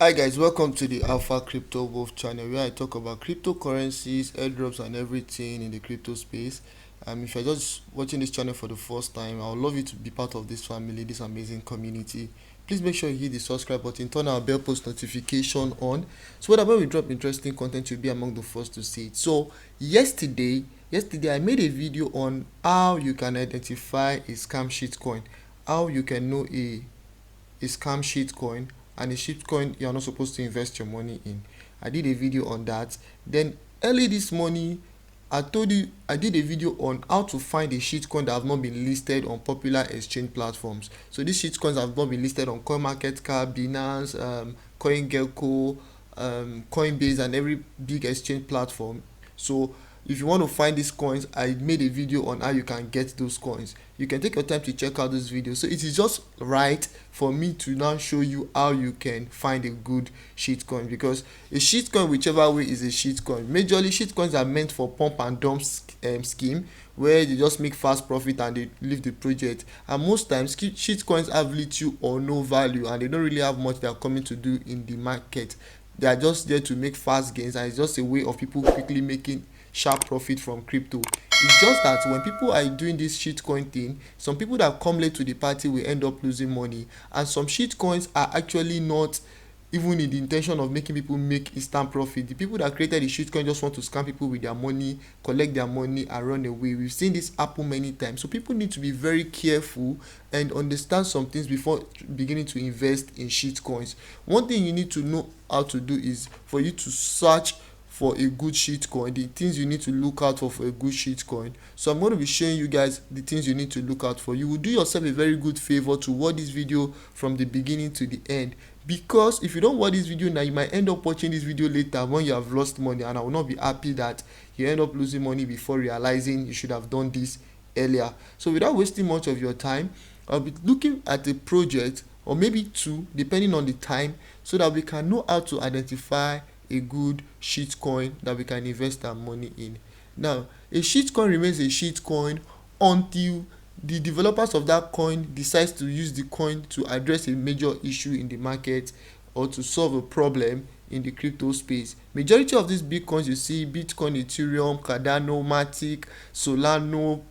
Hi guys, welcome to the Alpha Crypto Wolf channel where I talk about cryptocurrencies, airdrops and everything in the crypto space. If you're just watching this channel for the first time, I would love you to be part of this family, this amazing community. Please make sure you hit the subscribe button, turn our bell post notification on so that when we drop interesting content, you'll be among the first to see it. So yesterday I made a video on how you can identify a scam shitcoin, how you can know a scam shitcoin and a shitcoin you're not supposed to invest your money in. I did a video on that. Then early this morning, I told you I did a video on how to find a shitcoin that have not been listed on popular exchange platforms. So these shitcoins have not been listed on CoinMarketCap, Binance, CoinGecko, Coinbase, and every big exchange platform. So if you want to find these coins, I made a video on how you can get those coins. You can take your time to check out this video. So it is just right for me to now show you how you can find a good shitcoin, because a shitcoin, whichever way, is a shitcoin. Majorly shitcoins are meant for pump and dump scheme, where they just make fast profit and they leave the project. And most times shitcoins have little or no value and they don't really have much they are coming to do in the market. They are just there to make fast gains, and it's just a way of people quickly making sharp profit from crypto. It's just that when people are doing this shitcoin thing, some people that come late to the party will end up losing money, and some shitcoins are actually not even in the intention of making people make instant profit. The people that created the shitcoin just want to scam people with their money, collect their money and run away. We've seen this happen many times. So people need to be very careful and understand some things before beginning to invest in shitcoins. One thing you need to know how to do is for you to search for a good shitcoin, the things you need to look out for a good shitcoin. So I'm going to be showing you guys the things you need to look out for. You will do yourself a very good favor to watch this video from the beginning to the end, because if you don't watch this video now, you might end up watching this video later when you have lost money, and I will not be happy that you end up losing money before realizing you should have done this earlier. So without wasting much of your time, I'll be looking at a project or maybe two depending on the time, so that we can know how to identify a good shitcoin that we can invest our money in. Now, a shitcoin remains a shitcoin until the developers of that coin decides to use the coin to address a major issue in the market or to solve a problem in the crypto space. Majority of these bitcoins you see, Bitcoin, Ethereum, Cardano, Matic, Solano,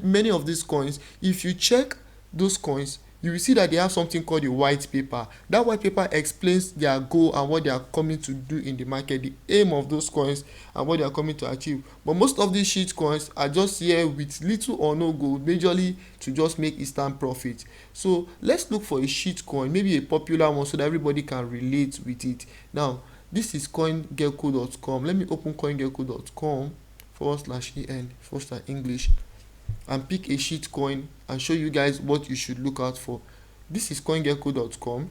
many of these coins, if you check those coins, you will see that they have something called a white paper. That white paper explains their goal and what they are coming to do in the market, the aim of those coins and what they are coming to achieve. But most of these shit coins are just here with little or no goal, majorly to just make instant profit. So let's look for a shit coin, maybe a popular one, so that everybody can relate with it. Now, this is CoinGecko.com. Let me open CoinGecko.com/en/English and pick a shit coin and show you guys what you should look out for. This is CoinGecko.com.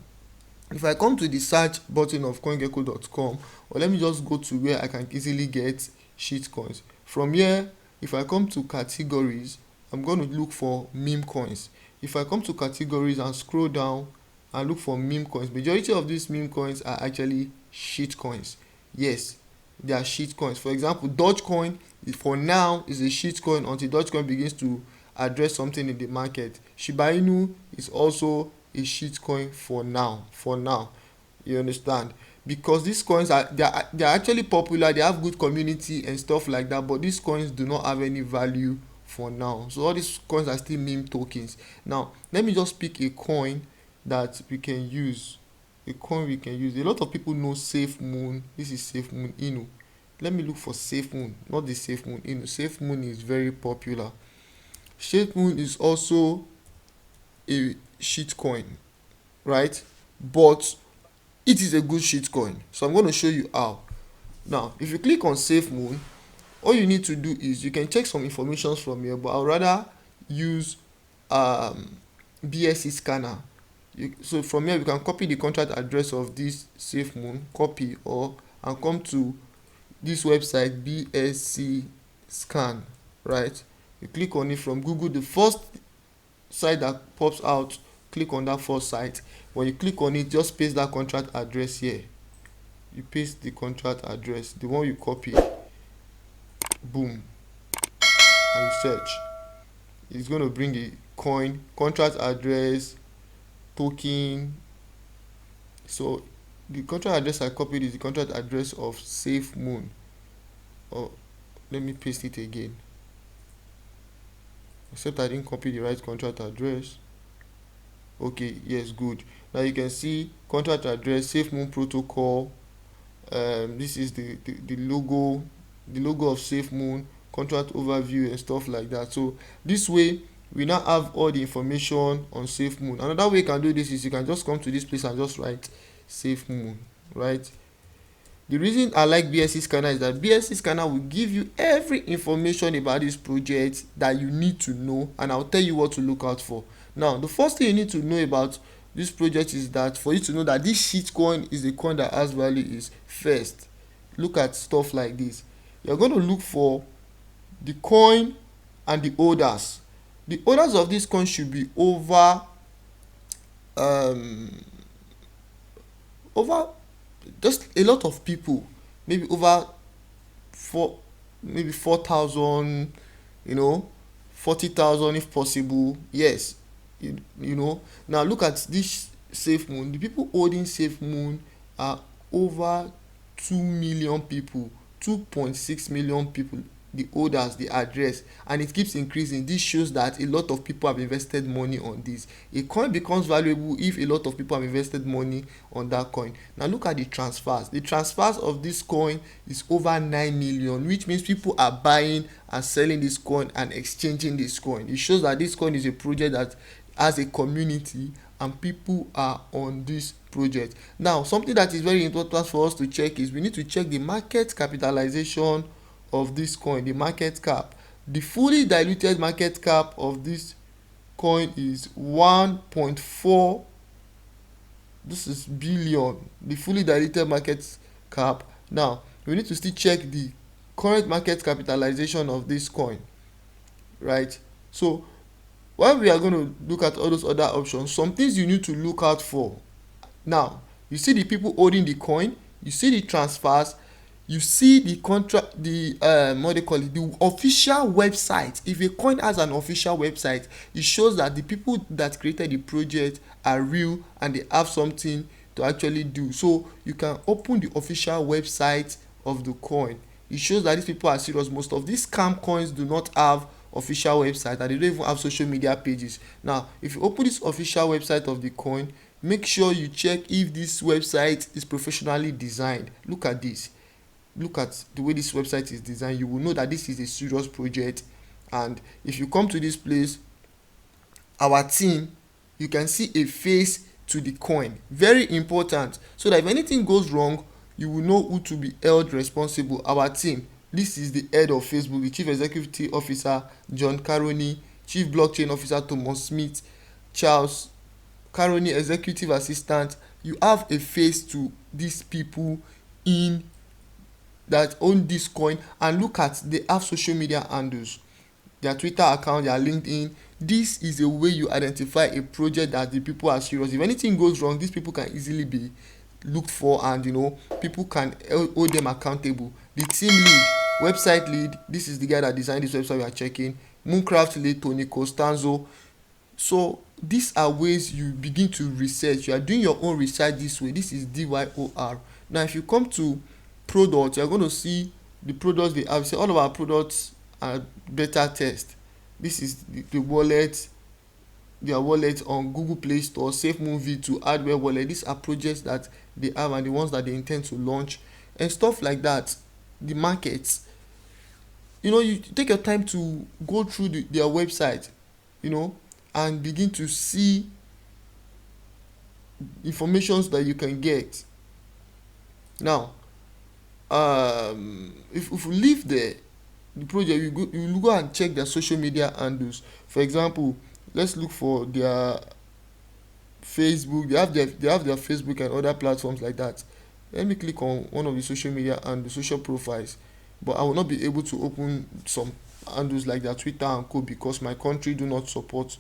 If I come to the search button of CoinGecko.com, or let me just go to where I can easily get shit coins. From here, if I come to categories, I'm going to look for meme coins. If I come to categories and scroll down and look for meme coins, majority of these meme coins are actually shit coins. Yes, they are shit coins. For example, Dogecoin for now is a shit coin until Dogecoin begins to address something in the market. Shiba Inu is also a shit coin for now. You understand? Because these coins they are actually popular, they have good community and stuff like that, but these coins do not have any value for now. So all these coins are still meme tokens. Now let me just pick a coin that we can use. A lot of people know Safe Moon. This is Safe Moon Inu. Let me look for Safe Moon, not the Safe Moon Inu. Safe Moon is very popular. Safe Moon is also a shitcoin, right? But it is a good shitcoin. So I'm going to show you how. Now, if you click on Safe Moon, all you need to do is you can check some information from here, but I'd rather use BSC scanner. So from here we can copy the contract address of this Safe Moon, copy and come to this website BSCScan, right? You click on it from Google, the first site that pops out, click on that first site. When you click on it, just paste that contract address here. You paste the contract address, the one you copy, boom, and you search. It's going to bring the coin, contract address, token. So the contract address I copied is the contract address of Safe Moon. Oh, let me paste it again. Except I didn't copy the right contract address. Okay, yes, good. Now you can see contract address, Safe Moon Protocol. This is the logo, the logo of Safe Moon, contract overview and stuff like that. So this way we now have all the information on Safe Moon. Another way you can do this is you can just come to this place and just write Safe Moon, right? The reason I like BSC scanner is that BSC scanner will give you every information about this project that you need to know, and I'll tell you what to look out for. Now the first thing you need to know about this project is that for you to know that this shitcoin is a coin that has value is, first, look at stuff like this. You're going to look for the coin and the holders. The holders of this coin should be um over just a lot of people, maybe over four, maybe 4,000, you know, 40,000 if possible. Yes, you know. Now look at this Safe Moon. The people holding Safe Moon are over 2 million people, 2.6 million people. The holders, the address, and it keeps increasing. This shows that a lot of people have invested money on this. A coin becomes valuable if a lot of people have invested money on that coin. Now look at the transfers. The transfers of this coin is over 9 million, which means people are buying and selling this coin and exchanging this coin. It shows that this coin is a project that has a community and people are on this project. Now something that is very important for us to check is we need to check the market capitalization of this coin, the market cap. The fully diluted market cap of this coin is 1.4, this is billion, the fully diluted market cap. Now we need to still check the current market capitalization of this coin, right? So while we are going to look at all those other options, some things you need to look out for. Now you see the people holding the coin, you see the transfers, you see the contract, the what they call it, the official website. If a coin has an official website, it shows that the people that created the project are real and they have something to actually do. So you can open the official website of the coin. It shows that these people are serious. Most of these scam coins do not have official website and they don't even have social media pages. Now if you open this official website of the coin, make sure you check if this website is professionally designed. Look at this, look at the way this website is designed. You will know that this is a serious project. And if you come to this place, our team, you can see a face to the coin, very important, so that if anything goes wrong you will know who to be held responsible. Our team, this is the head of Facebook, the chief executive officer John Caroni, chief blockchain officer Thomas Smith, Charles Caroni, executive assistant. You have a face to these people in that own this coin. And look at, they have social media handles, their Twitter account, their LinkedIn. This is a way you identify a project that the people are serious. If anything goes wrong, these people can easily be looked for, and people can hold them accountable. The team lead, website lead, this is the guy that designed this website we are checking. Mooncraft lead Tony Costanzo. So these are ways you begin to research. You are doing your own research this way. This is DYOR. Now if you come to products, you're going to see the products they have. Say all of our products are beta test. This is the wallet, their wallet on Google Play Store, SafeMoon V2 hardware wallet. These are projects that they have and the ones that they intend to launch and stuff like that. The markets, you take your time to go through their website, and begin to see informations that you can get. Now if we leave the project, you go and check their social media handles. For example, let's look for their Facebook. They have their Facebook and other platforms like that. Let me click on one of the social media and the social profiles, but I will not be able to open some handles like their Twitter and co, because my country do not support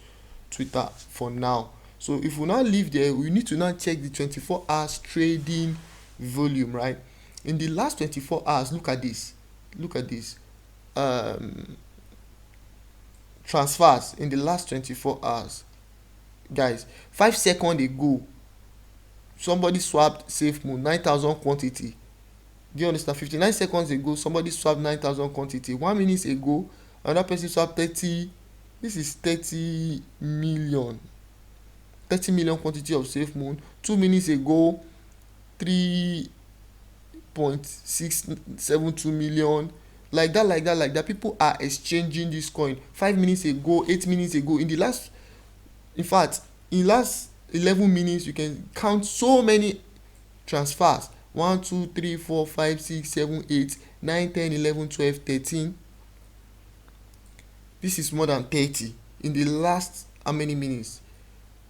Twitter for now. So if we now leave there, we need to now check the 24 hours trading volume, right? In the last 24 hours, look at this, transfers in the last 24 hours, guys. 5 seconds ago, somebody swapped safe moon 9,000 quantity. Do you understand? 59 seconds ago somebody swapped 9,000 quantity. 1 minute ago another person swapped 30. This is 30 million quantity of safe moon. 2 minutes ago 3.672 million. Like that, like that, like that. People are exchanging this coin. 5 minutes ago, 8 minutes ago, in the last, in fact, in last 11 minutes you can count so many transfers. 1 2 3 4 5 6 7 8 9 10 11 12 13. This is more than 30 in the last how many minutes?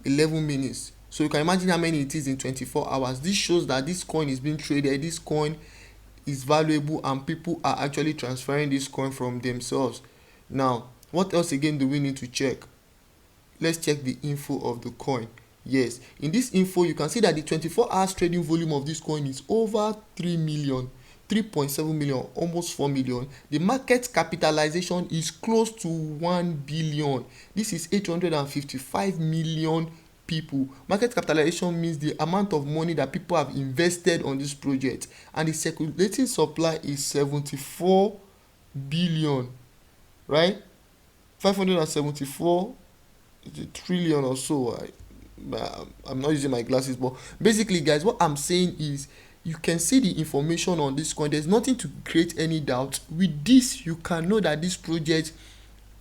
11 minutes. So you can imagine how many it is in 24 hours. This shows that this coin is being traded, this coin is valuable, and people are actually transferring this coin from themselves. Now what else again do we need to check? Let's check the info of the coin. Yes, in this info you can see that the 24 hours trading volume of this coin is over 3 million, 3.7 million, almost 4 million. The market capitalization is close to 1 billion. This is 855 million people. Market capitalization means the amount of money that people have invested on this project, and the circulating supply is 74 billion, right? 574 trillion or so. I'm not using my glasses, but basically guys, what I'm saying is you can see the information on this coin. There's nothing to create any doubt. With this you can know that this project,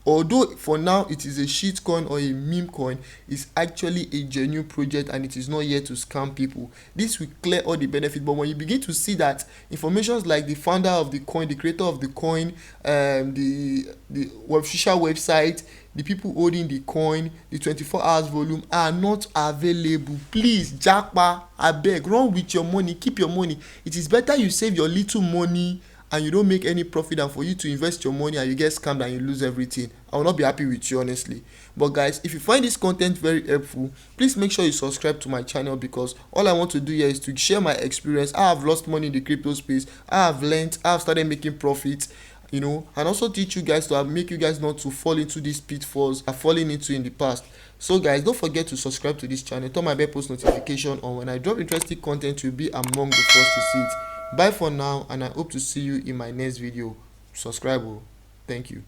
although for now it is a shit coin or a meme coin, is actually a genuine project and it is not here to scam people. This will clear all the benefits, but when you begin to see that informations like the founder of the coin, the creator of the coin, the official website, the people holding the coin, the 24 hours volume are not available, please japa, abeg, run with your money, keep your money. It is better you save your little money and you don't make any profit than for you to invest your money and you get scammed and you lose everything. I will not be happy with you, honestly. But guys, if you find this content very helpful, please make sure you subscribe to my channel, because all I want to do here is to share my experience. I have lost money in the crypto space, I have learned, I have started making profits, and also teach you guys to make you guys not to fall into these pitfalls I've fallen into in the past. So guys, don't forget to subscribe to this channel, turn my bell post notification on. When I drop interesting content, you'll be among the first to see it. Bye for now, and I hope to see you in my next video. Subscribe. Thank you.